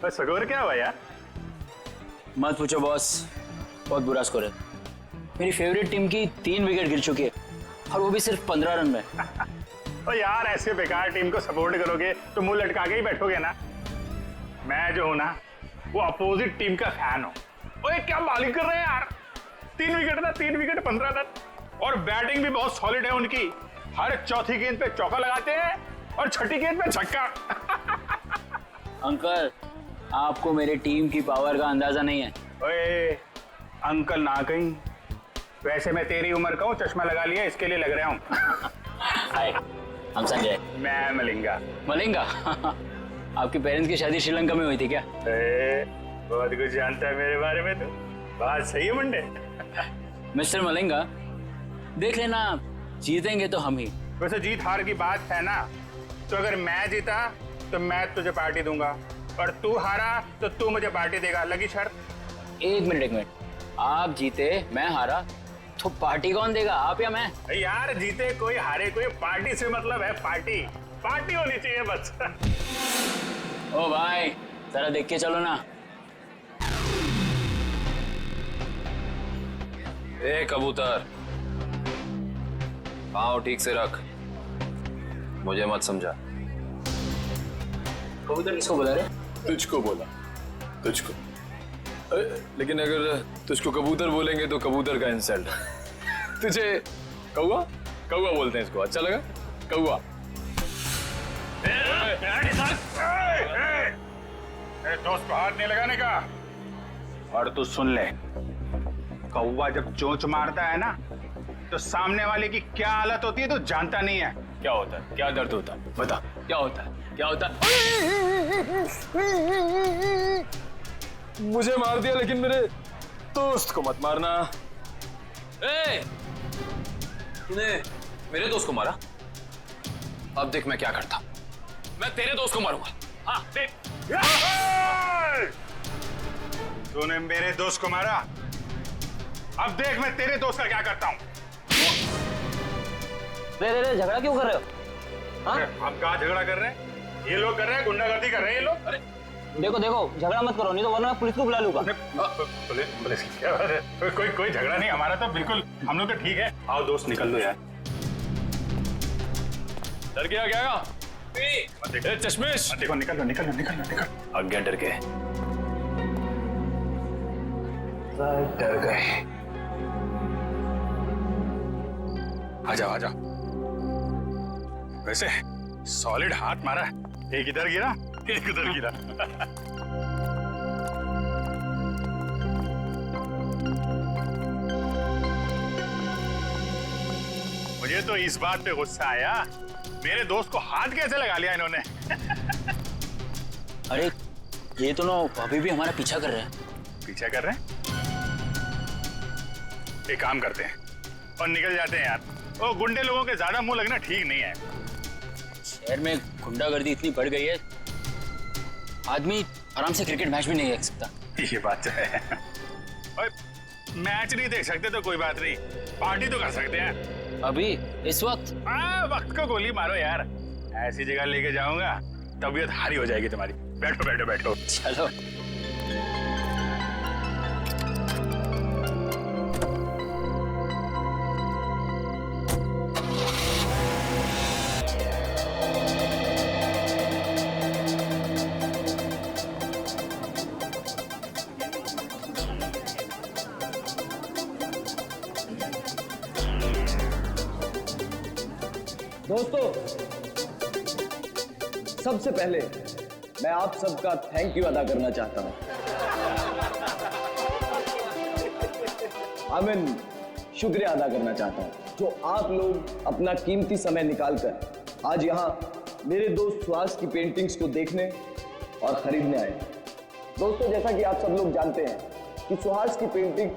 बस स्कोर क्या हुआ यार? मत पूछो बॉस, बहुत बुरा स्कोर है। मेरी फेवरेट टीम की 3 विकेट गिर चुकी है और वो भी सिर्फ 15 रन में। तो यार ऐसे बेकार टीम को सपोर्ट करोगे तो मुंह लटका के ही बैठोगे ना। मैं जो हूं ना वो अपोजिट टीम का फैन हूं। ओए क्या बॉलिंग कर रहे हैं यार, 3 विकेट था, 3 विकेट 15 रन। और बैटिंग भी बहुत सॉलिड है उनकी। हर चौथी गेंद पे चौका लगाते हैं और छठी गेंद पे छक्का। अंकल, आपको मेरी टीम की पावर का अंदाजा नहीं है। ओए अंकल ना कहीं, वैसे मैं तेरी उम्र का हूँ, चश्मा लगा लिया इसके लिए लग रहा हूँ। हाय, हम संजय। मैं मलिंगा। मलिंगा? आपके पेरेंट्स की शादी श्रीलंका में हुई थी क्या? बहुत कुछ जानता है मेरे बारे में तो। बात सही है मुंडे। मिस्टर मलिंगा, देख लेना, जीतेंगे तो हम ही। वैसे जीत हार की बात है ना, तो अगर मैं जीता तो मैं तुझे पार्टी दूंगा और तू हारा तो तू मुझे पार्टी देगा। लगी शर्त? एक मिनट, आप जीते मैं हारा तो पार्टी कौन देगा, आप या मैं? यार जीते कोई हारे कोई, पार्टी से मतलब है पार्टी। पार्टी होनी चाहिए बस। ओ भाई, जरा देख के चलो ना। ए कबूतर, पाँव ठीक से रख, मुझे मत समझा। कबूतर किसको बुला रहे? तुझको बोला, तुझको। लेकिन अगर तुझको कबूतर बोलेंगे तो कबूतर का इंसल्ट। तुझे कौवा कौवा बोलते हैं इसको, अच्छा लगा? कौवा। दोस्त को हाथ नहीं लगाने का। और तू सुन ले, कौवा जब चोंच मारता है ना तो सामने वाले की क्या हालत होती है तो जानता नहीं है। क्या होता है, क्या दर्द होता है, बता क्या होता है, क्या होता है? मुझे मार दिया लेकिन मेरे दोस्त को मत मारना। तूने मेरे दोस्त को मारा? अब देख मैं क्या करता, मैं तेरे दोस्त को मारूंगा। हाँ देख। तूने मेरे दोस्त को मारा, अब देख मैं तेरे दोस्त का क्या करता हूँ। रे, झगड़ा क्यों कर रहे हो? हाँ? आप कहाँ झगड़ा कर रहे हैं? ये लोग कर रहे हैं, गुंडागर्दी कर रहे हैं ये लोग। अरे देखो, झगड़ा मत करो, नहीं तो वरना मैं पुलिस को बुला लूंगा। पुलिस की क्या बात है? कोई झगड़ा नहीं, हमारा तो बिल्कुल, हम लोग तो ठीक है। आओ दोस्त निकल लो यार। डर गया क्या? चश्मिश देखो, निकल लो। आज्ञा डर गए, डर गए। आ जाओ। वैसे सॉलिड हाथ मारा, एक इधर गिरा एक उधर गिरा। मुझे तो इस बात पे गुस्सा आया, मेरे दोस्त को हाथ कैसे लगा लिया इन्होंने। अरे ये तो ना अभी भी हमारा पीछा कर रहे हैं। पीछा कर रहे हैं? एक काम करते हैं और निकल जाते हैं यार। वो गुंडे लोगों के ज्यादा मुंह लगना ठीक नहीं है। शहर में गुंडागर्दी इतनी बढ़ गई है, आदमी आराम से क्रिकेट मैच भी नहीं देख सकता। ये बात है। और मैच नहीं देख सकते तो कोई बात नहीं, पार्टी तो कर सकते हैं। अभी इस वक्त? वक्त को गोली मारो यार। ऐसी जगह लेके जाऊंगा तबीयत हारी हो जाएगी तुम्हारी। बैठो। चलो। दोस्तों, सबसे पहले मैं आप सबका थैंक यू अदा करना चाहता हूं। शुक्रिया अदा करना चाहता हूं जो आप लोग अपना कीमती समय निकालकर आज यहां मेरे दोस्त सुहास की पेंटिंग्स को देखने और खरीदने आए। दोस्तों, जैसा कि आप सब लोग जानते हैं कि सुहास की पेंटिंग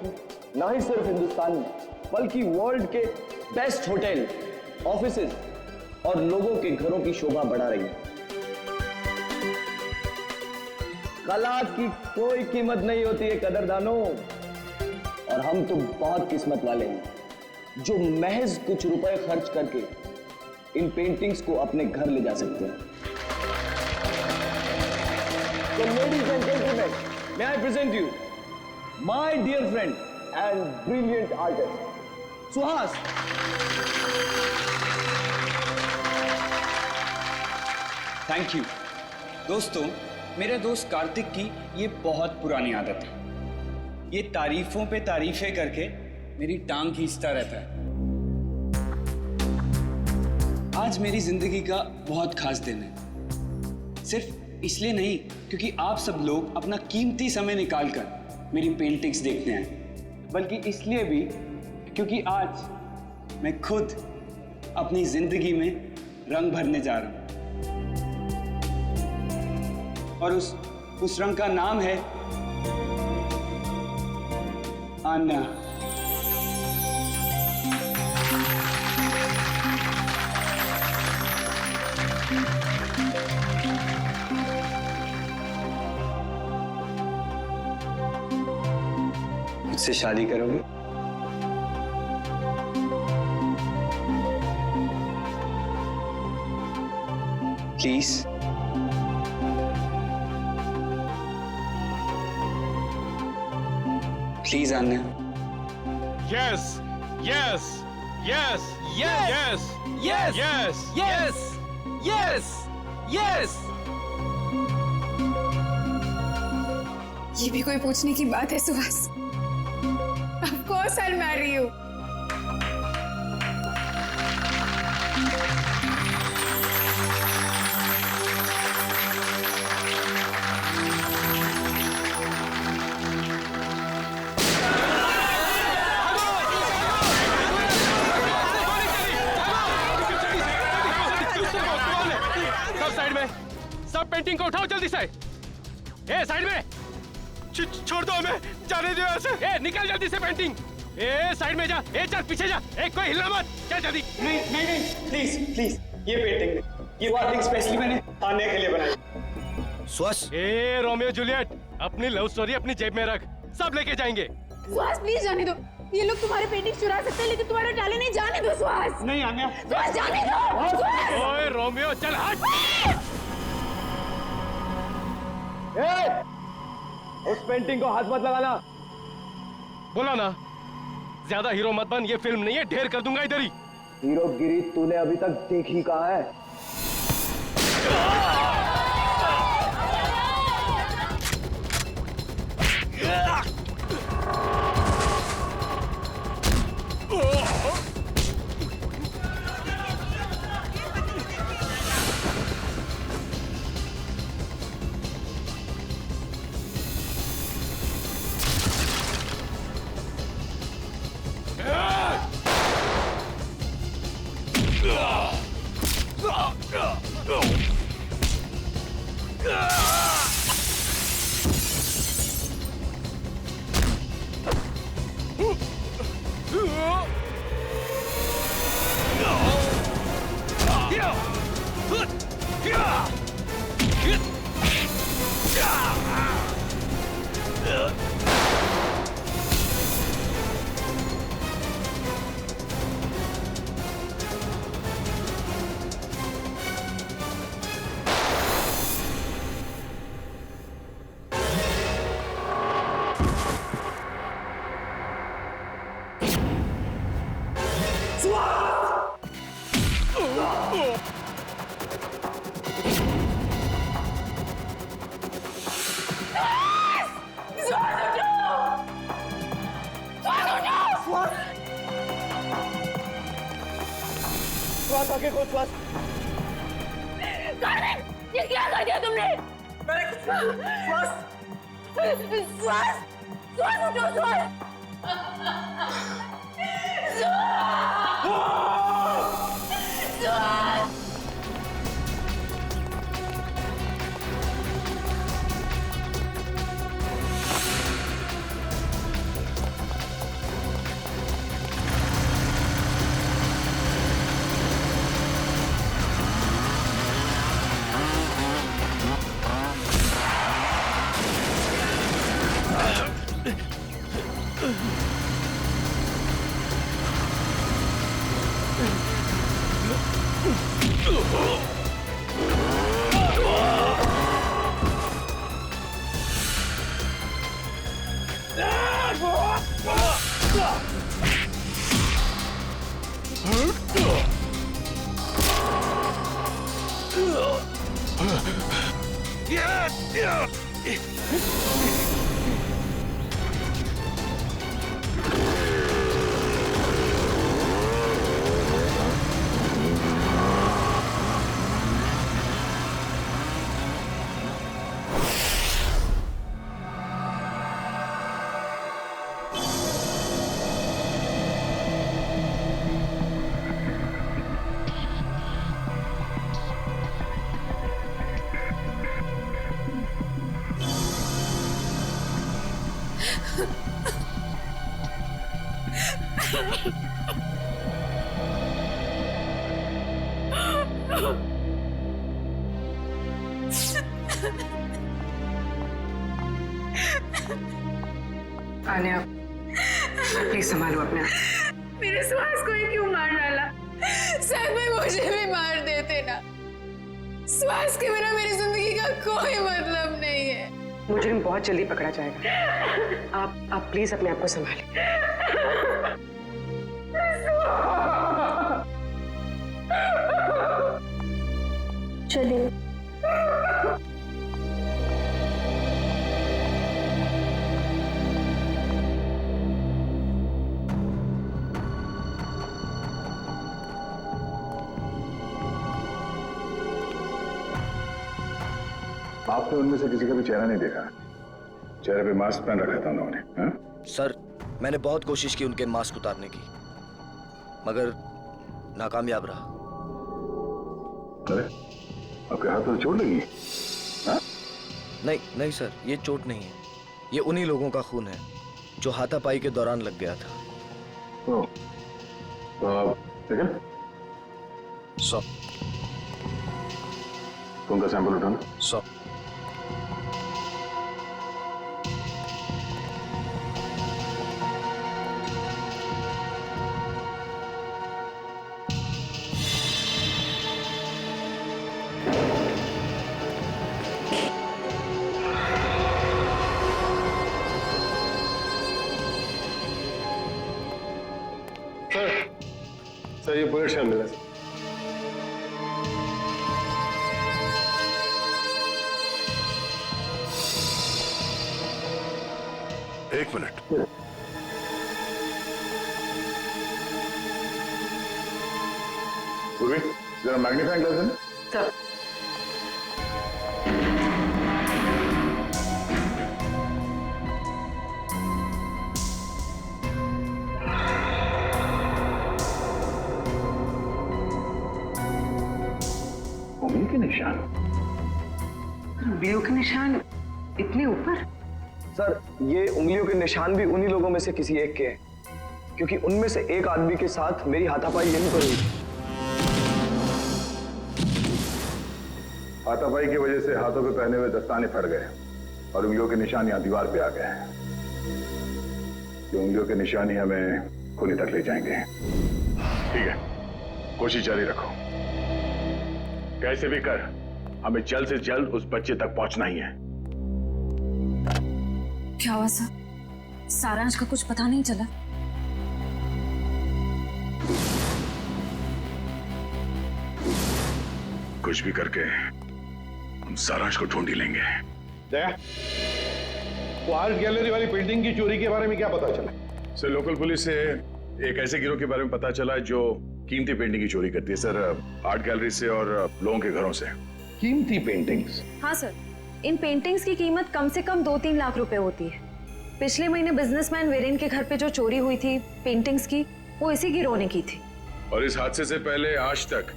ना ही सिर्फ हिंदुस्तान में बल्कि वर्ल्ड के बेस्ट होटल, ऑफिसेज और लोगों के घरों की शोभा बढ़ा रही है। कला की कोई कीमत नहीं होती है कदरदानों, और हम तो बहुत किस्मत वाले हैं जो महज कुछ रुपए खर्च करके इन पेंटिंग्स को अपने घर ले जा सकते हैं। So ladies and gentlemen, may I present you my dear friend and brilliant artist, Suhas. Thank you. दोस्तों, मेरे दोस्त कार्तिक की ये बहुत पुरानी आदत है। ये तारीफों पे तारीफें करके मेरी टांग खींचता रहता है। आज मेरी जिंदगी का बहुत खास दिन है। सिर्फ इसलिए नहीं क्योंकि आप सब लोग अपना कीमती समय निकालकर मेरी पेंटिंग्स देखने आए, बल्कि इसलिए भी क्योंकि आज मैं खुद अपनी जिंदगी में रंग भरने जा रहा हूं। और उस रंग का नाम है आना। मुझसे शादी करोगे? Please. Please Aanya. Yes, yes, yes, yes, yes, yes, yes, yes, yes. ये भी कोई पूछने की बात है Suhas? Of course I'll marry you. सब साइड में, सब पेंटिंग को उठाओ जल्दी से। ए साइड में, छोड़ दो हमें, जाने दो यहाँ से। ए निकल जल्दी से पेंटिंग। ए साइड में जा, ए चल पीछे जा, ए कोई हिलना मत, चल जल्दी। नहीं नहीं नहीं, प्लीज प्लीज, ये पेंटिंग नहीं, ये पेंटिंग स्पेशली मैंने आन्या के लिए बनाई। सुहास, ए रोमियो जूलियट, अपनी लव स्टोरी अपनी जेब में रख, सब लेके जाएंगे। सुहास प्लीज जाने दो। ये लोग तुम्हारे पेंटिंग चुरा सकते हैं लेकिन तुम्हारा टैलेंट नहीं जाने दो सुहास। नहीं आन्या। सुहास जाने दो। सुहास! ओए रोमियो चल हट। उस पेंटिंग को हाथ मत लगाना। बोला ना, ज्यादा हीरो मत बन, ये फिल्म नहीं है, ढेर कर दूंगा इधर ही। हीरोगिरी तूने अभी तक देखी कहाँ है? श्वास आके को श्वास। कार्तिक, ये क्या कर दिया तुमने? श्वास श्वास श्वास उठो श्वास। श्वास आन्या, प्लीज संभालो अपने आप। मेरे सुहास को ही क्यों मार डाला? शायद मैं मुझे भी मार देते ना। सुहास के बिना मेरी जिंदगी का कोई मतलब नहीं है। मुजरिम बहुत जल्दी पकड़ा जाएगा। आप प्लीज अपने आप को संभालें। चलिए। आपने उनमें से किसी का भी चेहरा नहीं देखा? चेहरे पे मास्क पहन रखा था उन्होंने। हाँ? सर, मैंने बहुत कोशिश की उनके मास्क उतारने की, मगर नाकामयाब रहा। अरे, आपके हाथ में चोट लगी? हाँ? नहीं सर, ये चोट नहीं है। ये उन्हीं लोगों का खून है जो हाथापाई के दौरान लग गया था। तो लेकिन 100 उनका सैंपल उठाना। 100 सर, ये बुलेट शामिल है। एक मिनट। जरा मैग्नीफाइंग ग्लास है। सर, उंगली के निशान। उंगलियों के निशान इतने ऊपर? सर, ये उंगलियों के निशान भी उन्हीं लोगों में से किसी एक के हैं, क्योंकि उनमें से एक आदमी के साथ मेरी हाथापाई यहीं पर हुई। हाथापाई की वजह से हाथों पे पहने हुए दस्ताने फट गए और उंगलियों के निशान यहाँ दीवार पे आ गए हैं। ये उंगलियों के निशान ही हमें खूनी तक ले जाएंगे। ठीक है, कोशिश जारी रखो। कैसे भी कर हमें जल्द से जल्द उस बच्चे तक पहुंचना ही है। क्या हुआ सर? सारांश का कुछ पता नहीं चला? कुछ भी करके हम सारांश को ढूंढ ही लेंगे। जया, वो आर्ट गैलरी वाली पेंटिंग की चोरी के बारे में क्या पता चला? सर, लोकल पुलिस से एक ऐसे गिरोह के बारे में पता चला जो कीमती पेंटिंग की चोरी करती है सर, आर्ट गैलरी से और लोगों के घरों से। कीमती पेंटिंग्स? हाँ सर, इन पेंटिंग्स की कीमत कम से कम 2-3 लाख रुपए होती है। पिछले महीने बिजनेसमैन वीरेन के घर पे जो चोरी हुई थी पेंटिंग्स की, वो इसी गिरोह ने की थी। और इस हादसे से पहले आज तक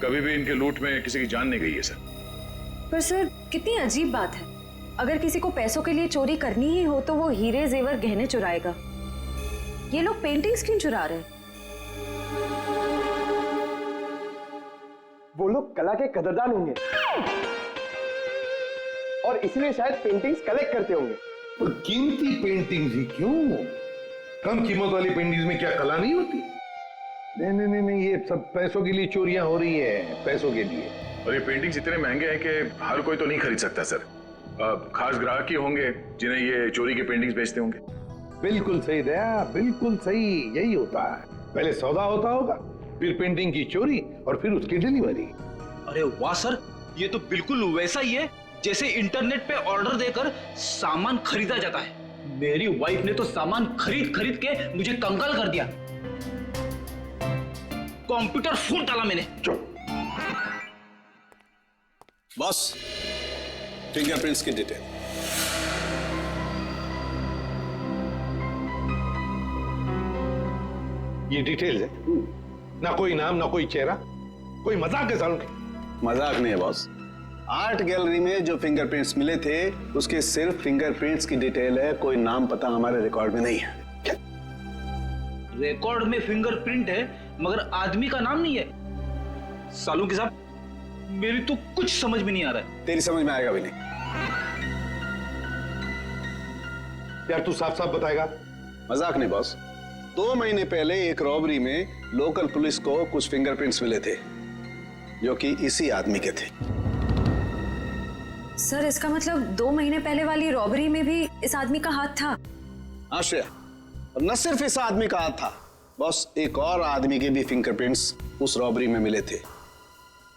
कभी भी इनके लूट में किसी की जान नहीं गई है सर। पर सर, कितनी अजीब बात है, अगर किसी को पैसों के लिए चोरी करनी ही हो तो वो हीरे जेवर गहने चुराएगा। ये लोग पेंटिंग्स क्यों चुरा रहे हैं? वो लोग कला के कदरदान होंगे और इसलिए शायद पेंटिंग्स कलेक्ट करते होंगे। तो कीमती पेंटिंग्स ही क्यों? कम कीमत वाली पेंटिंग्स में क्या कला नहीं होती? नहीं, ये सब पैसों के लिए चोरियां हो रही है, पैसों के लिए। और ये पेंटिंग्स इतने महंगे हैं कि हर कोई तो नहीं खरीद सकता सर। खास ग्राहक ही होंगे जिन्हें ये चोरी के पेंटिंग्स बेचते होंगे। बिल्कुल सही दया, बिल्कुल सही, यही होता है। पहले सौदा होता होगा, फिर पेंटिंग की चोरी और फिर उसकी डिलीवरी। अरे वाह सर, ये तो बिल्कुल वैसा ही है जैसे इंटरनेट पे ऑर्डर देकर सामान खरीदा जाता है। मेरी वाइफ ने तो सामान खरीद खरीद के मुझे कंगाल कर दिया। कंप्यूटर फूट डाला मैंने। बॉस, फिंगरप्रिंट्स की डिटेल। ये डिटेल्स है, ना कोई नाम ना कोई चेहरा, कोई मजाक है सालों की। मजाक नहीं है बॉस। आर्ट गैलरी में जो फिंगरप्रिंट्स मिले थे उसके सिर्फ फिंगरप्रिंट्स की डिटेल है, कोई नाम पता हमारे रिकॉर्ड में नहीं है। क्या? रिकॉर्ड में फिंगरप्रिंट है मगर आदमी का नाम नहीं है। सालू के साहब, मेरी तो कुछ समझ में नहीं आ रहा है। तेरी समझ में आएगा भी नहीं। यार तू साफ साफ बताएगा। मजाक नहीं बॉस। 2 महीने पहले एक रॉबरी में लोकल पुलिस को कुछ फिंगरप्रिंट्स मिले थे जो कि इसी आदमी के थे। सर इसका मतलब 2 महीने पहले वाली रॉबरी में भी इस आदमी का हाथ था। आश्रया, और न सिर्फ इस आदमी का हाथ था बॉस, एक और आदमी के भी फिंगरप्रिंट्स उस रॉबरी में मिले थे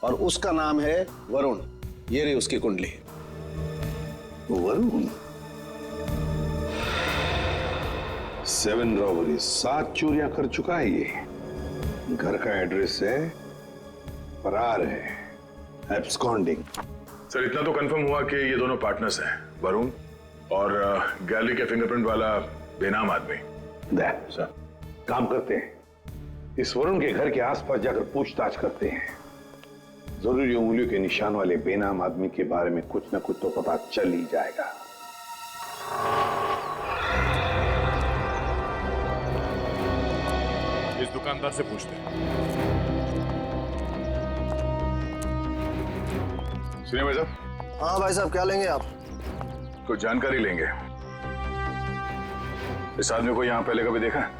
और उसका नाम है वरुण। ये रही उसकी कुंडली। वरुण 7 रॉबरी, 7 चोरियां कर चुका है ये। घर का एड्रेस है, फरार है, एब्सकॉन्डिंग। सर इतना तो कंफर्म हुआ कि ये दोनों पार्टनर्स हैं, वरुण और गैलरी के फिंगरप्रिंट वाला बेनाम आदमी। सर काम करते हैं, इस वरुण के घर के आसपास जाकर पूछताछ करते हैं। जरूरी उंगलियों के निशान वाले बेनाम आदमी के बारे में कुछ न कुछ तो पता चल ही जाएगा। इस दुकानदार से पूछते हैं। सुनिए भाई साहब। हाँ भाई साहब, क्या लेंगे आप? कुछ जानकारी लेंगे। इस आदमी को यहाँ पहले कभी देखा है?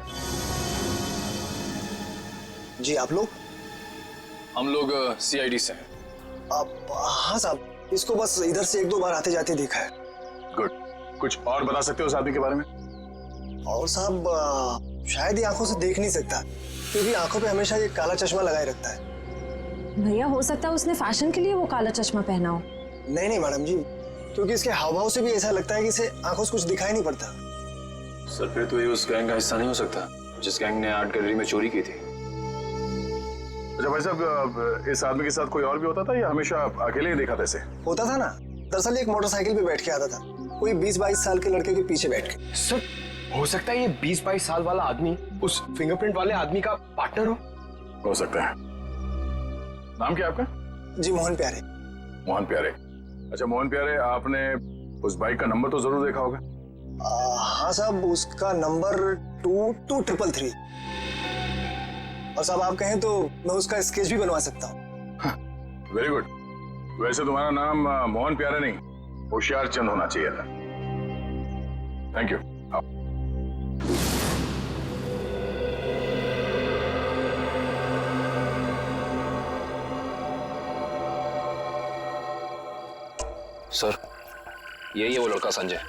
जी, आप लोग? हम लोग CID से हैं। हाँ साहब, इसको बस इधर से 1-2 बार आते जाते देखा है। गुड। कुछ और बता सकते हो उस आदमी के बारे में? और साहब शायद ये आंखों से देख नहीं सकता क्योंकि आंखों पे हमेशा ये काला चश्मा लगाए रखता है। भैया हो सकता है उसने फैशन के लिए वो काला चश्मा पहना हो। नहीं नहीं मैडम जी, क्योंकि इसके हाव भाव से भी ऐसा लगता है कि इसे आंखों से कुछ दिखाई नहीं पड़ता। सर फिर तो ये उस गैंग का हिस्सा नहीं हो सकता जिस गैंग ने आर्ट गैलरी में चोरी की थी। अच्छा भाई साहब, इस आदमी के साथ कोई और भी होता था या हमेशा अकेले ही देखा था इसे? होता था ना, दरअसल एक मोटरसाइकिल पे बैठ के आता था, कोई 20-22 साल के लड़के के पीछे बैठ के। सर हो सकता है ये 20-22 साल वाला आदमी उस फिंगरप्रिंट वाले आदमी का पार्टनर हो सकता है। नाम क्या आपका? जी, मोहन प्यारे। मोहन प्यारे। अच्छा मोहन प्यारे, आपने उस बाइक का नंबर तो जरूर देखा होगा। हाँ साहब, उसका नंबर 2233। और साहब आप कहें तो मैं उसका स्केच भी बनवा सकता हूँ। Very good. वैसे तुम्हारा नाम मोहन प्यारे नहीं, होशियार चंद होना चाहिए था। Thank you. सर यही है वो लड़का संजय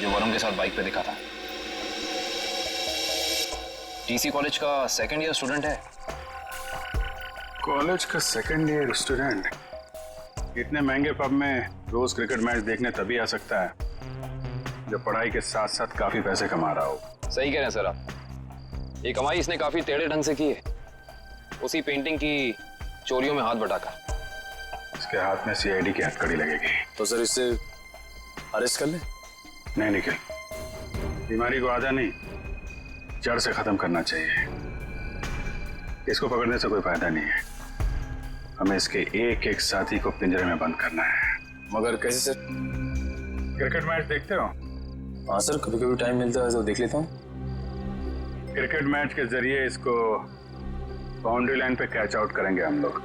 जो वरुण के साथ बाइक पे दिखा था। TC कॉलेज का 2nd ईयर स्टूडेंट है। कॉलेज का 2nd ईयर स्टूडेंट इतने महंगे पब में रोज क्रिकेट मैच देखने तभी आ सकता है जब पढ़ाई के साथ साथ काफी पैसे कमा रहा हो। सही कह रहे हैं सर आप। ये कमाई इसने काफी टेढ़े ढंग से की है, उसी पेंटिंग की चोरियों में हाथ बटाकर। इसके हाथ में CID की हथकड़ी लगेगी। तो सर इससे अरेस्ट कर ले? नहीं निखिल, बीमारी को आधा नहीं जड़ से खत्म करना चाहिए। इसको पकड़ने से कोई फायदा नहीं है, हमें इसके एक एक साथी को पिंजरे में बंद करना है। मगर कैसे सर? क्रिकेट मैच देखते हो? हाँ सर, कभी कभी टाइम मिलता है तो देख लेता हूँ। क्रिकेट मैच के जरिए इसको बाउंड्री लाइन पे कैच आउट करेंगे हम लोग।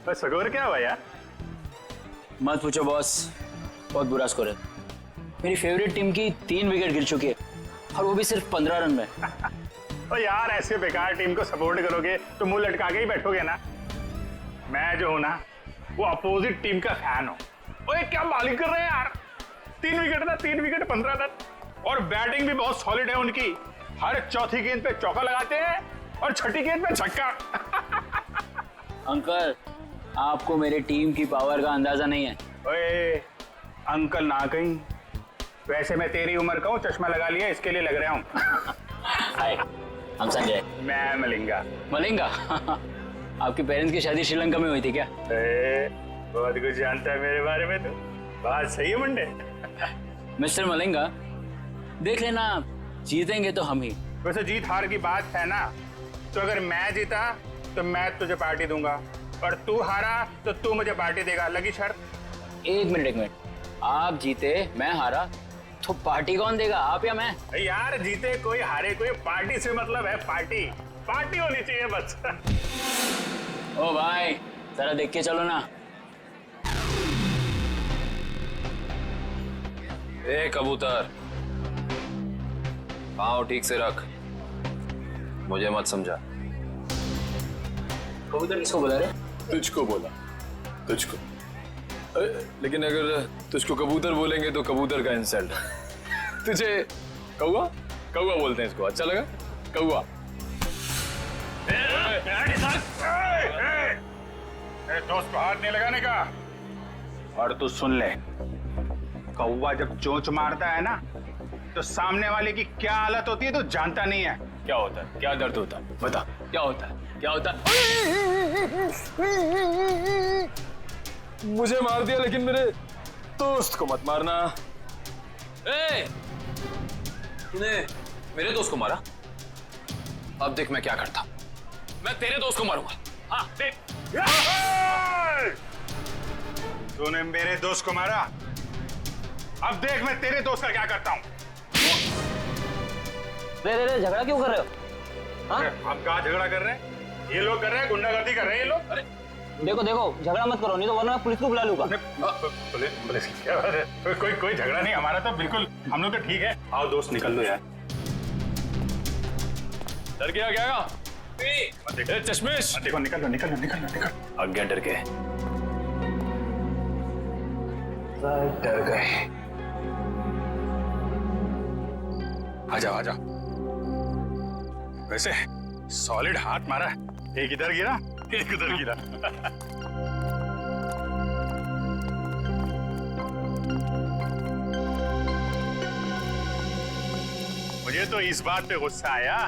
बस स्कोर क्या हुआ यार? मत पूछो बॉस, बहुत बुरा स्कोर है। मेरी फेवरेट टीम की 3 विकेट गिर चुकी है और वो भी सिर्फ 15 रन में। ओ यार, ऐसे बेकार टीम को सपोर्ट करोगे तो मुंह लटका के ही बैठोगे ना। मैं जो हूं ना, वो अपोजिट टीम का फैन हूं। ओए क्या बॉलिंग कर रहे हैं यार! 3 विकेट था, 3 विकेट 15 रन। और बैटिंग भी बहुत सॉलिड है उनकी। हर चौथी गेंद पे चौका लगाते हैं और छठी गेंद पे छक्का। अंकल, आपको मेरी टीम की पावर का अंदाजा नहीं है। ओए अंकल ना कहीं, वैसे मैं तेरी उम्र का हूँ, चश्मा लगा लिया इसके लिए लग रहा हूँ। हाय, हम संजय। मैं मलिंगा। मलिंगा? आपके पेरेंट्स की शादी श्रीलंका में हुई थी क्या? बहुत कुछ जानता है मेरे बारे में तो। बात सही है मुंडे। मिस्टर मलिंगा, देख लेना, जीतेंगे तो हम ही। वैसे जीत हार की बात है ना, तो अगर मैं जीता तो मैं तुझे पार्टी दूंगा और तू हारा तो तू मुझे पार्टी देगा। लगी शर्त? एक मिनट, आप जीते मैं हारा तो पार्टी कौन देगा, आप या मैं? यार जीते कोई हारे कोई, पार्टी से मतलब है पार्टी। पार्टी होनी चाहिए बस। ओ भाई, जरा देख के चलो ना। ए कबूतर, पाँव ठीक से रख, मुझे मत समझा। कबूतर किसको बुला रहे? तुझको बोला, तुझको। अरे लेकिन अगर तुझको कबूतर बोलेंगे तो कबूतर का इंसल्ट। तुझे कौवा कौवा बोलते हैं इसको, अच्छा लगा? कौवा। दोस्त को हाथ नहीं लगाने का। और तू सुन ले, कौवा जब चोंच मारता है ना तो सामने वाले की क्या हालत होती है तो जानता नहीं है। क्या होता है? क्या दर्द होता है? बता, क्या होता है? क्या होता है? मुझे मार दिया लेकिन मेरे दोस्त को मत मारना। ए, तूने मेरे दोस्त को मारा? अब देख मैं क्या करता। मैं तेरे दोस्त को मारूंगा। हाँ देख। तूने मेरे दोस्त को मारा, अब देख मैं तेरे दोस्त का क्या करता हूँ। रे, झगड़ा क्यों कर रहे हो? हाँ? आप कहाँ झगड़ा कर रहे हैं? ये लोग कर रहे हैं, गुंडागर्दी कर रहे हैं ये लोग। अरे देखो, झगड़ा मत करो, नहीं तो वरना मैं पुलिस को बुला लूंगा। पुलिस की क्या बात है? कोई झगड़ा नहीं, हमारा तो बिल्कुल, हम लोग तो ठीक है। आओ दोस्त निकल लो यार। डर गया क्या? चश्मेश, देखो, निकल लो। आज्ञा डर गए, डर गए। आ जाओ। वैसे सॉलिड हाथ मारा, एक इधर गिरा एक उधर गिरा। मुझे तो इस बात पे गुस्सा आया,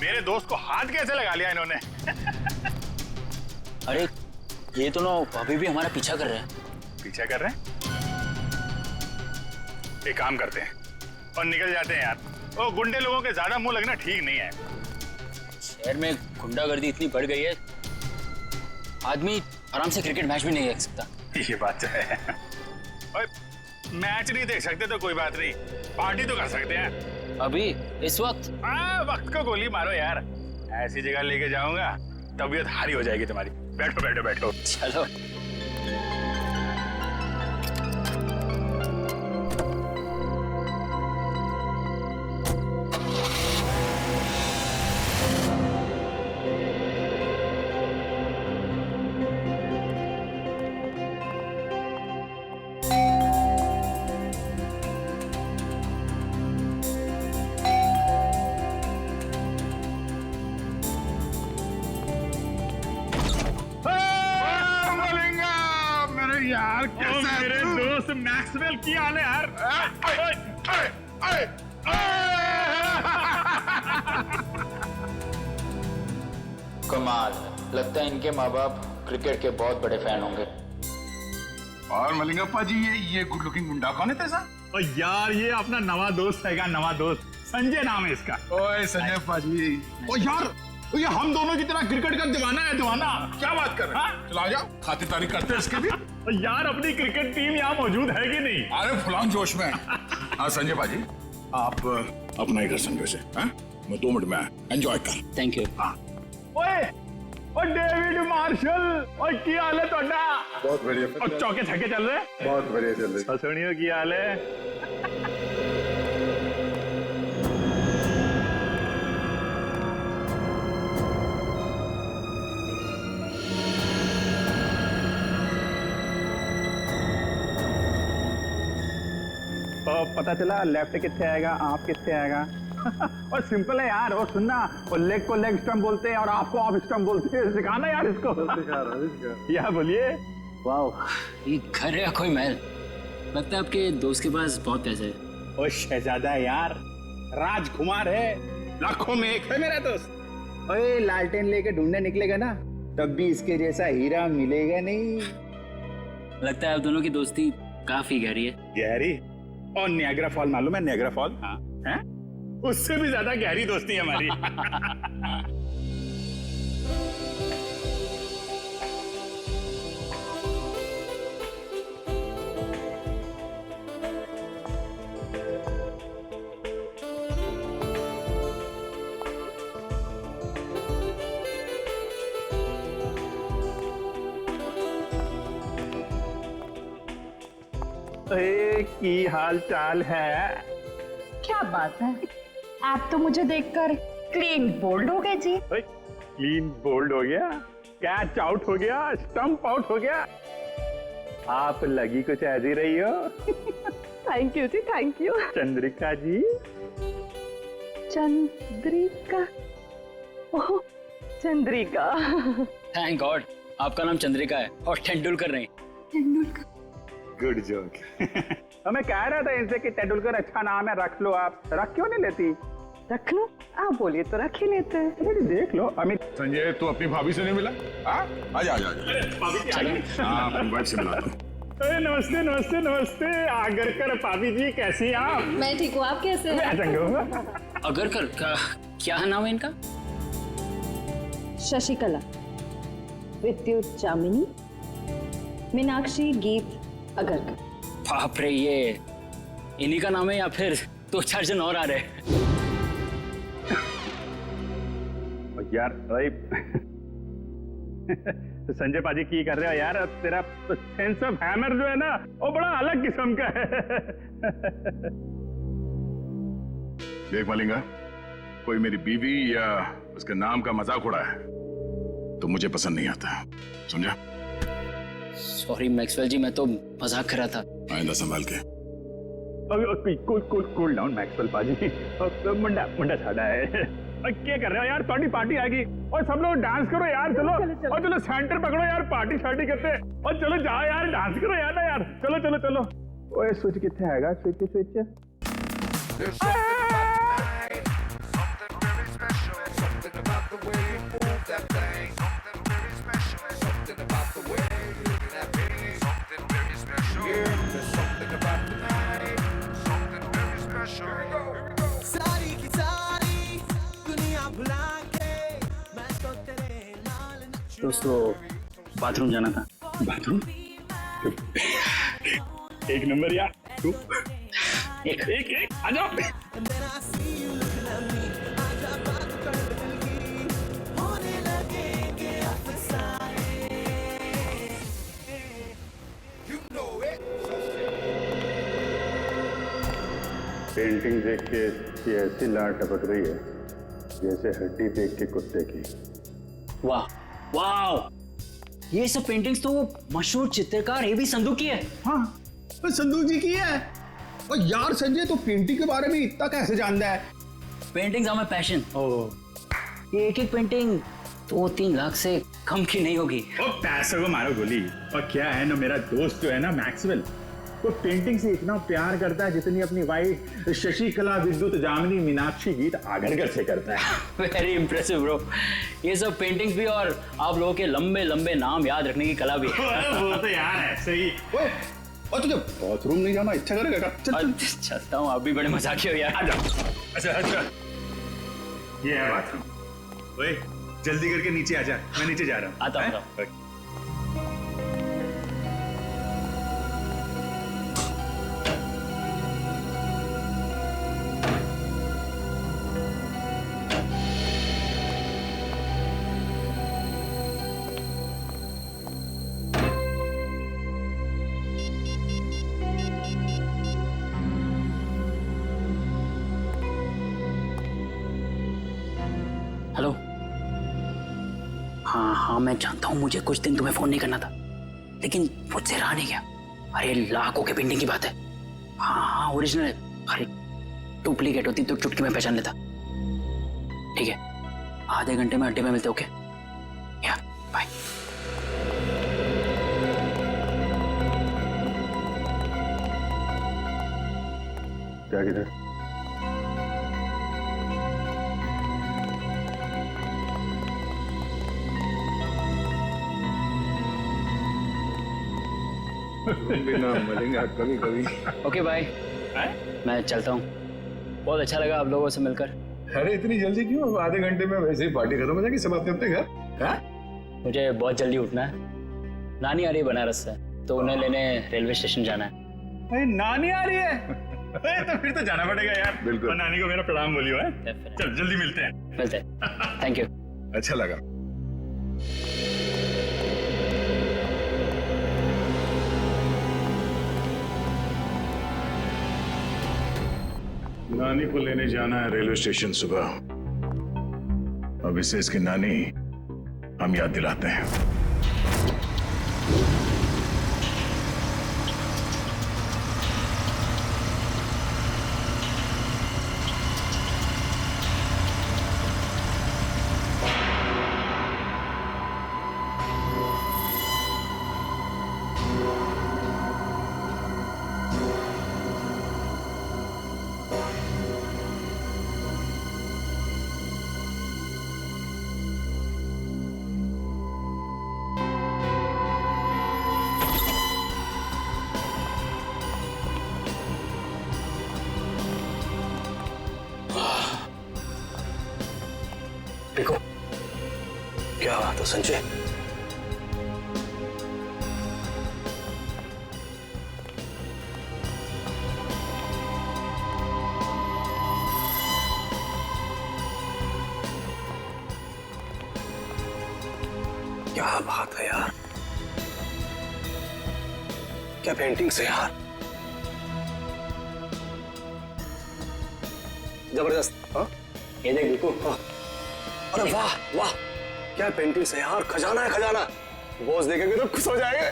मेरे दोस्त को हाथ कैसे लगा लिया इन्होंने। अरे ये तो ना अभी भी हमारा पीछा कर रहे हैं। पीछा कर रहे हैं? एक काम करते हैं और निकल जाते हैं यार। वो गुंडे लोगों के ज्यादा मुंह लगना ठीक नहीं है। शहर में गुंडागर्दी इतनी बढ़ गई है, आदमी आराम से क्रिकेट मैच भी नहीं देख सकता। ये बात है। और मैच नहीं देख सकते तो कोई बात नहीं, पार्टी तो कर सकते हैं। अभी इस वक्त? वक्त को गोली मारो यार। ऐसी जगह लेके जाऊंगा तबीयत हारी हो जाएगी तुम्हारी। बैठो। चलो। यार कैसा मेरे दोस्त मैक्सवेल की हाल है यार। कमाल, लगता है इनके माँ बाप क्रिकेट के बहुत बड़े फैन होंगे। और मलिंगप्पा जी, ये गुड लुकिंग गुंडा कौन है तेरा? और यार ये अपना नवा दोस्त है, नवा दोस्त संजय नाम है इसका। ओए संजय पाजी, ओ यार ये हम दोनों की तरह क्रिकेट का दीवाना है, दीवाना। क्या बात कर रहे हैं? चला जाओ, खातिरदारी करते हैं इसके भी। यार अपनी क्रिकेट टीम यहाँ मौजूद है कि नहीं? अरे फुलान जोश में। हाँ संजय पाजी, आप अपना ही कर संजय से। मैं 2 मिनट में एंजॉय कर। Thank you. ओए और डेविड मार्शल और की हाल है तोड़ा? बहुत बढ़िया। और चौके छक्के चल रहे? बहुत बढ़िया चल रही। ससुनियों की हाल है? तो पता चला लेफ्ट कितने आएगा, आप कितने आएगा। और सिंपल है यार, वो सुनना, वो लेग को लेग स्टंप बोलते हैं और आपको ऑफ स्टंप बोलते हैं, सिखाना यार इसको। या बोलिए। वाह, ये घर है कोई महल? लगता है आपके दोस्त के पास बहुत पैसे है। ओ शहजादा यार, राजकुमार है, लाखों में एक है मेरा दोस्त। ओए लालटेन लेके ढूंढने निकलेगा ना, तब भी इसके जैसा हीरा मिलेगा नहीं। लगता है आप दोनों की दोस्ती काफी गहरी है। गहरी? और नियाग्रा फॉल मालूम है? Niagara fall? हाँ। हैं? उससे भी ज्यादा गहरी दोस्ती है हमारी। की हाल चाल है? क्या बात है, आप तो मुझे देखकर क्लीन बोल्ड हो गए जी। क्लीन बोल्ड हो गया, कैच आउट हो गया, स्टंप आउट हो गया। आप लगी कुछ ऐसी रही हो। थैंक यू जी, thank you. Chandrika ji. Chandrika? Oh Chandrika. Thank God, आपका नाम चंद्रिका है और तेंदुलकर नहीं। तेंदुलकर? Good joke. मैं कह रहा था इनसे कि तेंदुलकर अच्छा नाम है, रख लो। आप रख क्यों नहीं लेती? रख लो? आप बोलिए तो रख ही लेते हैं। देख लो अमित। संजय, तू अपनी भाभी से नहीं मिला? आजा आजा। भाभी जी आ गई। हाँ, अपनी वाइफ से मिला। नमस्ते नमस्ते नमस्ते। आगरकर भाभी जी, कैसी हैं आप? मैं ठीक हूँ, आप कैसे हैं? अगरकर क्या नाम है इनका? शशिकला, विद्युत चामिनी, मीनाक्षी, गीत अगरकर। बाप रे, ये इन्हीं का नाम है या फिर 2-4 जन और आ रहे? यार तो संजय पाजी की कर रहे हो यार? तेरा सेंस ऑफ हैमर जो है ना, वो बड़ा अलग किस्म का है। देख मालिंगा, कोई मेरी बीवी या उसके नाम का मजाक उड़ा है तो मुझे पसंद नहीं आता, समझा? सॉरी मैक्सवेल जी, मैं तो मजाक कर रहा था। आइंदा संभाल के। कूल डाउन मैक्सवेल पाजी। मुंडा मुंडा साड़ा है। क्या कर रहे हो यार? थोड़ी पार्टी आ गई और सब लोग डांस करो यार। चलो और चलो सेंटर पकड़ो यार, पार्टी शार्टी करते हैं। और चलो जाओ यार, डांस करो यार ना यार। चलो चलो चलो। ओए स्विच कितने आएगा? Switch switch. दोस्तों, बाथरूम जाना था। बाथरूम? एक नंबर यार। तू एक एक एक आ जाओ। पेंटिंग देख के इसकी ऐसी लार टपक रही है जैसे हड्डी देख के कुत्ते की। वाह वाह, ये सब पेंटिंग्स तो वो मशहूर चित्रकार एबी संधू की है। हाँ, तो संधू जी की है। और यार संजय, तो पेंटिंग के बारे में इतना कैसे जानता है? Paintings are my passion. ये एक एक पेंटिंग 2-3 लाख से कम की नहीं होगी। ओ पैसों को मारो गोली। और क्या है ना, मेरा दोस्त जो है ना मैक्सवेल, वो पेंटिंग से इतना प्यार करता है जितनी अपनी वाइफ शशिकला, विद्युत जामिनी, मीनाक्षी, गीत आगरकर से करता है। Very impressive bro. ये सब पेंटिंग्स भी और आप लोगों के लंबे लंबे नाम याद रखने की कला भी है। वो तो यार ऐसे ही। और तुझे बाथरूम नहीं जाना इच्छा करेगा? चल चलता हूँ, आप भी बड़े मजाकी हो यार। अच्छा अच्छा, ये है बाथरूम। ओए जल्दी करके नीचे आ जा, मैं नीचे जा रहा हूँ। आता हूँ। मैं जानता हूँ मुझे कुछ दिन तुम्हें फोन नहीं करना था, लेकिन मुझसे रहा नहीं गया। अरे लाखों के पेंटिंग की बात है। हाँ ओरिजिनल है। अरे डुप्लीकेट होती तो चुटकी में पहचान लेता। ठीक है, आधे घंटे में अड्डे में मिलते। ओके या बाय। क्या किधर? बिना मिलेंगे कभी कभी। ओके बाय, मैं चलता हूँ। बहुत अच्छा लगा आप लोगों से मिलकर। अरे इतनी जल्दी क्यों? आधे घंटे में वैसे ही पार्टी खत्म हो जाएगी, सब अपने अपने घर। हाँ? मुझे बहुत जल्दी उठना है। नानी आ रही है बनारस से, तो उन्हें लेने रेलवे स्टेशन जाना है। अरे नानी आ रही है? अरे तो फिर तो जाना पड़ेगा यार। बिल्कुल। और नानी को मेरा प्रणाम बोलियो है। चल जल्दी मिलते हैं। मिलते हैं। Thank you. अच्छा लगा। नानी को लेने जाना है रेलवे स्टेशन सुबह। अब इसे इसकी नानी हम याद दिलाते हैं। देखो क्या बात है संजय। क्या बात है यार, क्या पेंटिंग्स है यार, जबरदस्त। हाँ ये देख देखो। हाँ। अरे वाह वाह, क्या पेंटिंग्स है यार, खजाना है खजाना। बॉस देखेंगे तो खुश हो जाएंगे।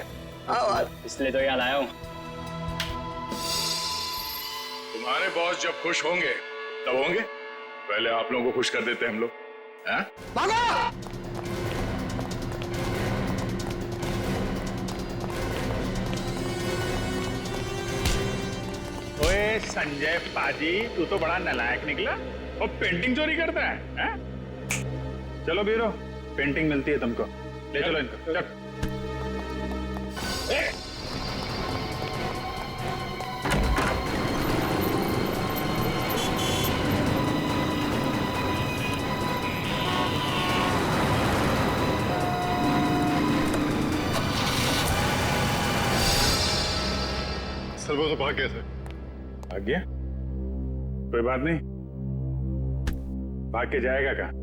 हाँ इसलिए तो याद आया हूँ। तुम्हारे बॉस जब खुश होंगे तब होंगे, पहले आप लोगों को खुश कर देते हैं हम लोग। हाँ? ओए संजय पाजी, तू तो बड़ा नालायक निकला और पेंटिंग चोरी करता है, हैं? चलो बीरो, पेंटिंग मिलती है तुमको। ले चलो इनको। चल। वो तो भाग गए थे। भाग गया? कोई बात नहीं, भाग के जाएगा कहाँ?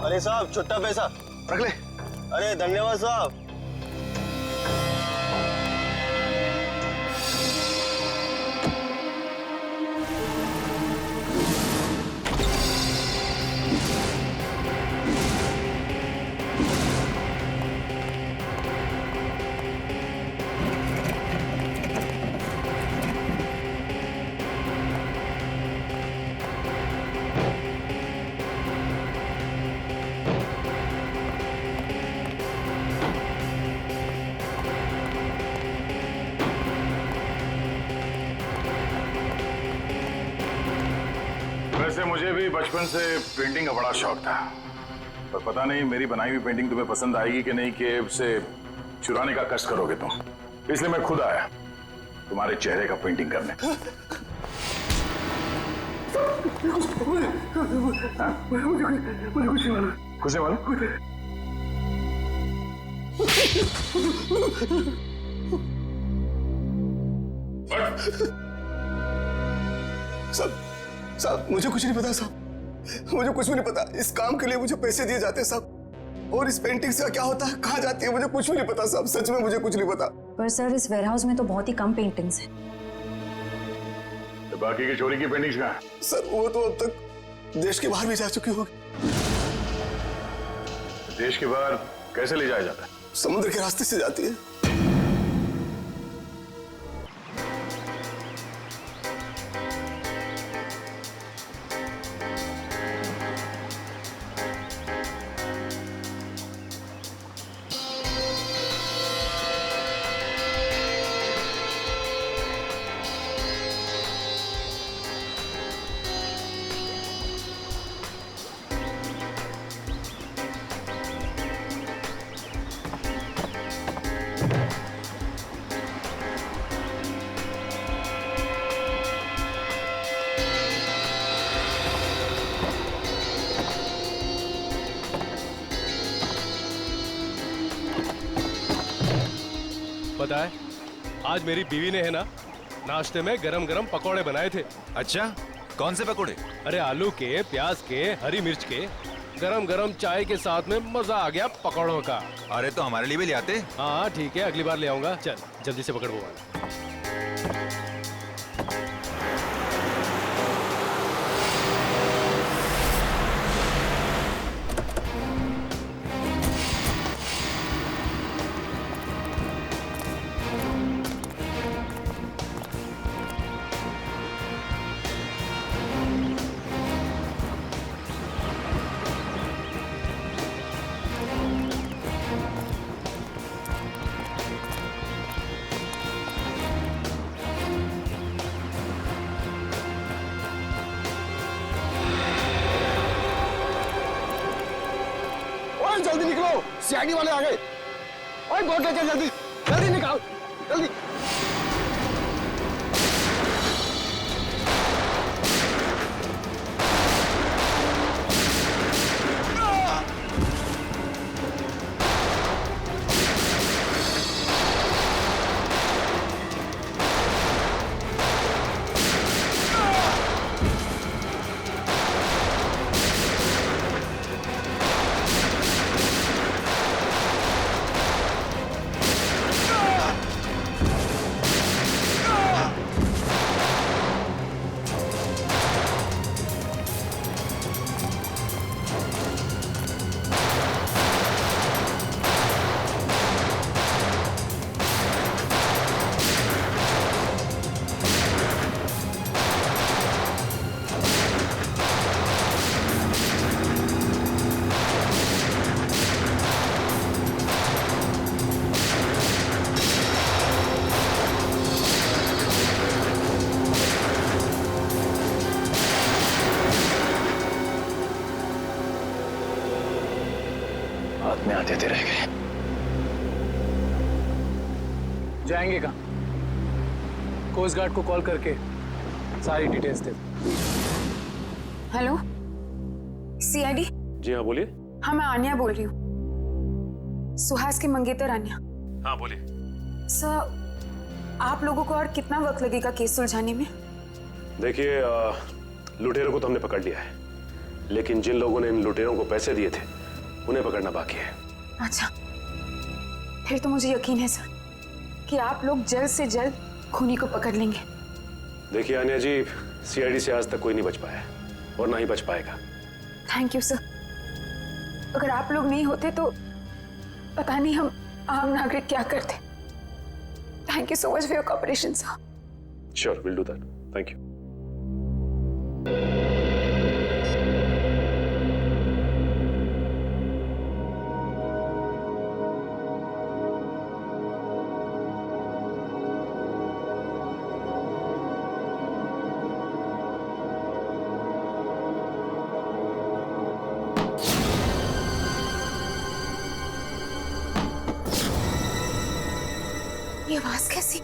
अरे साहब छुट्टा पैसा रख ले। अरे धन्यवाद साहब। वैसे मुझे भी बचपन से पेंटिंग का बड़ा शौक था, पर पता नहीं मेरी बनाई हुई पेंटिंग तुम्हें पसंद आएगी कि नहीं, कि उसे चुराने का कष्ट करोगे तुम। इसलिए मैं खुद आया तुम्हारे चेहरे का पेंटिंग करने। मुझे कुछ नहीं मालूम। कुछ नहीं मालूम? साहब मुझे कुछ नहीं पता साहब। मुझे कुछ भी नहीं पता। इस काम के लिए मुझे पैसे दिए जाते हैं साहब, और इस पेंटिंग से क्या होता है, कहाँ जाती है, मुझे कुछ भी नहीं पता साहब, सच में मुझे कुछ नहीं पता। पर सर इस वेयरहाउस में तो बहुत ही कम पेंटिंग्स हैं। तो बाकी की चोरी की पेंटिंग्स कहाँ हैं? सर वो तो अब तक देश के बाहर भी जा चुकी होगी। देश के बाहर कैसे ले जाया जाता है? समुद्र के रास्ते से जाती है। पता है, आज मेरी बीवी ने है ना नाश्ते में गरम गरम पकौड़े बनाए थे। अच्छा, कौन से पकौड़े? अरे आलू के, प्याज के, हरी मिर्च के, गरम गरम चाय के साथ में मजा आ गया पकौड़ों का। अरे तो हमारे लिए भी ले आते। हाँ ठीक है, अगली बार ले आऊंगा। चल जल्दी से पकड़ वो वाला। जल्दी निकलो, सीआईडी वाले आ गए। ओए बोट लेके जल्दी जल्दी निकाल, जल्दी। हाथ में आते थे रह गए। जाएंगे कहाँ? कोस्ट गार्ड को कॉल करके सारी डिटेल्स दे। Hello, CID? जी हाँ बोलिए। हाँ मैं आन्या बोल रही हूँ, सुहास की मंगेतर आन्या। हाँ बोलिए। सर, आप लोगों को और कितना वक्त लगेगा केस सुलझाने में? देखिए, लुटेरों को तो हमने पकड़ लिया है, लेकिन जिन लोगों ने इन लुटेरों को पैसे दिए थे उन्हें पकड़ना बाकी है। अच्छा, फिर तो मुझे यकीन है सर कि आप लोग जल्द से जल्द खूनी को पकड़ लेंगे। देखिए आन्या जी, सीआईडी से आज तक कोई नहीं बच पाया और ना ही बच पाएगा। Thank you sir. अगर आप लोग नहीं होते तो पता नहीं हम आम नागरिक क्या करते। Thank you so much for your cooperation sir. Sure, will do that. Thank you. ये आवाज कैसी?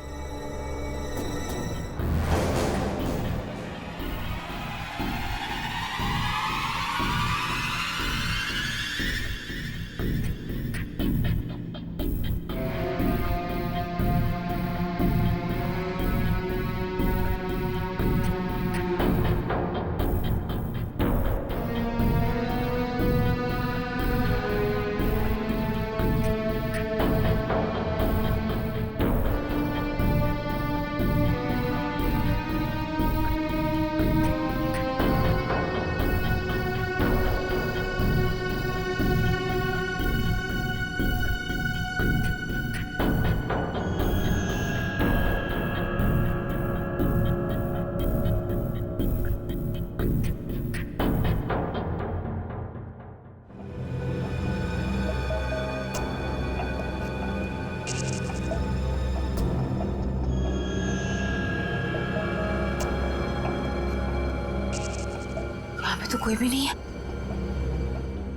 तो कोई भी नहीं है।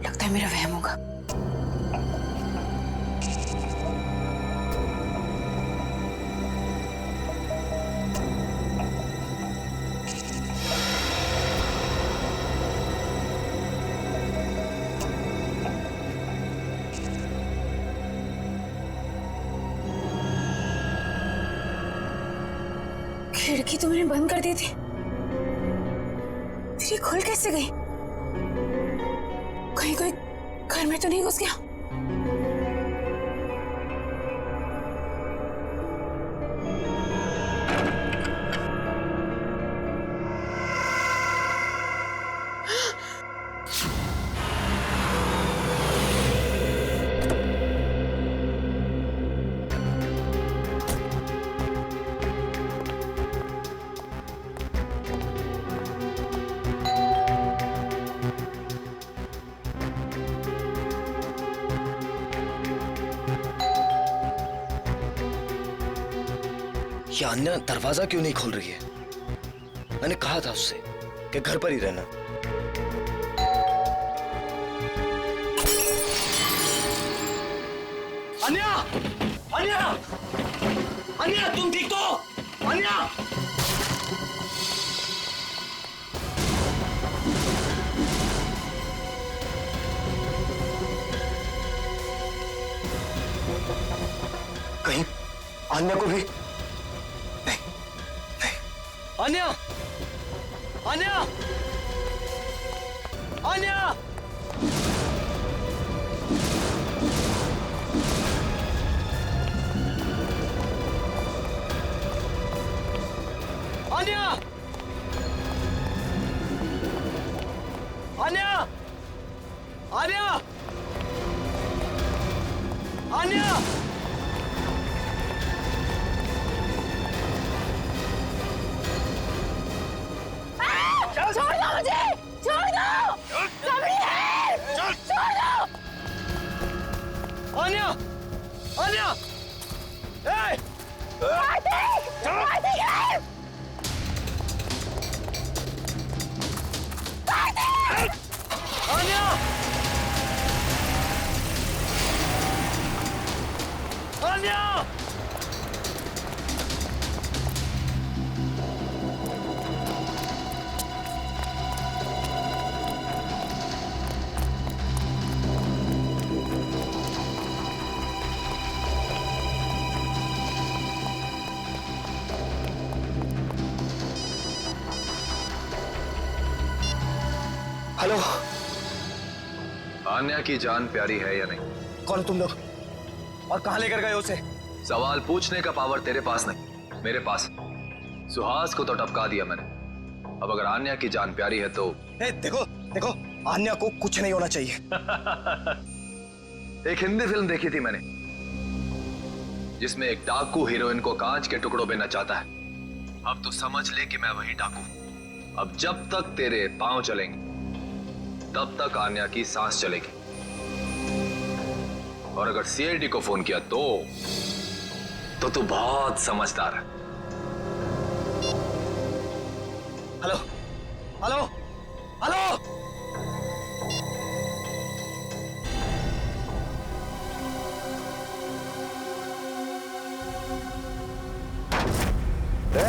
लगता है मेरा वहम होगा। खिड़की तो मैंने बंद कर दी थी, फिर ये खुल कैसे गई? कहीं कोई घर में तो नहीं घुस गया? ये अन्या दरवाजा क्यों नहीं खोल रही है? मैंने कहा था उससे कि घर पर ही रहना। अन्या! अन्या! अन्या, तुम ठीक तो? अन्या! कहीं अन्या को भी अन्या! अन्या! अन्या! अन्या! अन्या! अन्या! अन्या! छोड़ दो मुझे! छोड़ दो! सबरी है! छोड़ दो! अन्या! अन्या! ए! कार्तिक! कार्तिक है! कार्तिक! अन्या! अन्या! हेलो, आन्या की जान प्यारी है या नहीं? कौन तुम लोग और कहां लेकर गए उसे? सवाल पूछने का पावर तेरे पास नहीं, मेरे पास। सुहास को तो टपका दिया मैंने। अब अगर आन्या की जान प्यारी है तो देखो देखो, आन्या को कुछ नहीं होना चाहिए। एक हिंदी फिल्म देखी थी मैंने जिसमें एक डाकू हीरोइन को कांच के टुकड़ों में नचाता है। अब तो समझ ले कि मैं वही डाकू। अब जब तक तेरे पांव चलेंगे तब तक आन्या की सांस चलेगी। और अगर सीआईडी को फोन किया तो तू बहुत समझदार है। हेलो हेलो हेलो,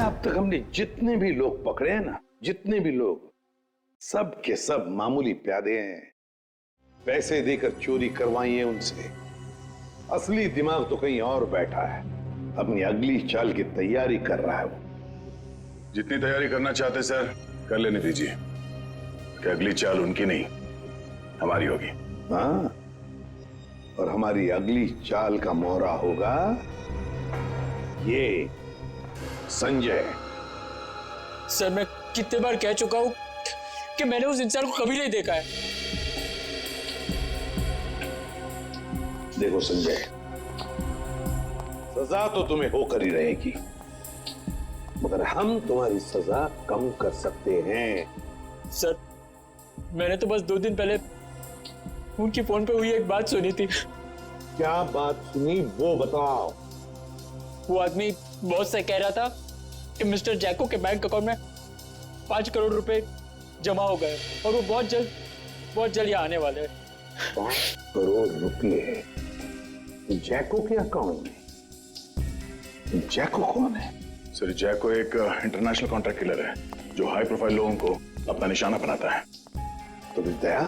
अब तक हमने जितने भी लोग पकड़े हैं ना, जितने भी लोग, सब के सब मामूली प्यादे हैं। पैसे देकर चोरी करवाई है उनसे। असली दिमाग तो कहीं और बैठा है, अपनी अगली चाल की तैयारी कर रहा है वो। जितनी तैयारी करना चाहते सर कर लेने दीजिए, कि अगली चाल उनकी नहीं हमारी होगी। हाँ, और हमारी अगली चाल का मोहरा होगा ये संजय। सर मैं कितने बार कह चुका हूं कि मैंने उस इंसान को कभी नहीं देखा है। देखो संजय, सजा तो तुम्हें होकर ही रहेगी, मगर हम तुम्हारी सजा कम कर सकते हैं। सर मैंने तो बस 2 दिन पहले उनकी फोन पे हुई एक बात सुनी थी। क्या बात सुनी वो बताओ। वो आदमी बॉस से कह रहा था कि मिस्टर जैको के बैंक अकाउंट में 5 करोड़ रुपए जमा हो गए और वो बहुत जल्द यहाँ आने वाले हैं। 5 करोड़ रुपए जैको के अकाउंट में? जैको कौन है? सर जैको एक इंटरनेशनल कॉन्ट्रैक्ट किलर है जो हाई प्रोफाइल लोगों को अपना निशाना बनाता है। तो दया,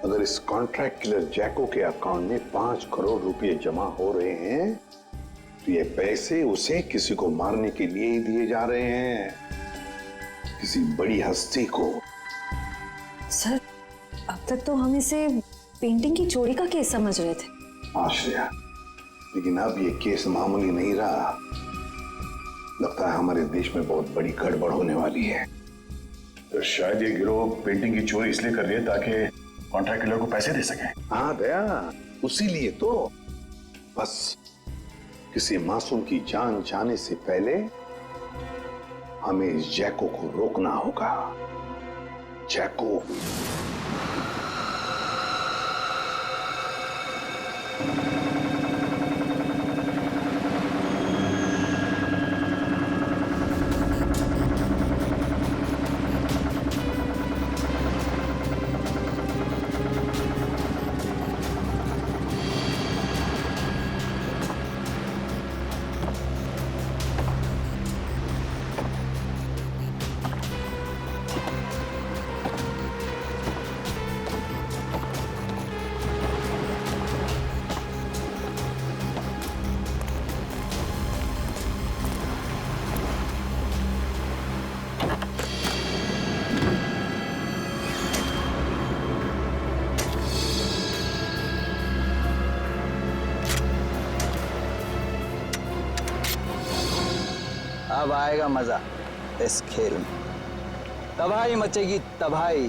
अगर इस कॉन्ट्रैक्ट किलर जैको के अकाउंट में 5 करोड़ रुपए जमा हो रहे हैं तो ये पैसे उसे किसी को मारने के लिए ही दिए जा रहे हैं, किसी बड़ी हस्ती को। सर, अब तक तो हम इसे पेंटिंग की चोरी का केस समझ रहे थे। आश्रया, लेकिन अब ये केस मामूली नहीं रहा। लगता है हमारे देश में बहुत बड़ी गड़बड़ होने वाली है। तो शायद ये गिरोह पेंटिंग की चोरी इसलिए कर रही है ताकि कॉन्ट्रैक्ट किलर को पैसे दे सके। हाँ दया, उसी लिए तो। बस किसी मासूम की जान जाने से पहले हमें इस जैको को रोकना होगा। जैको अब आएगा मजा इस खेल में। तबाही मचेगी, तबाही।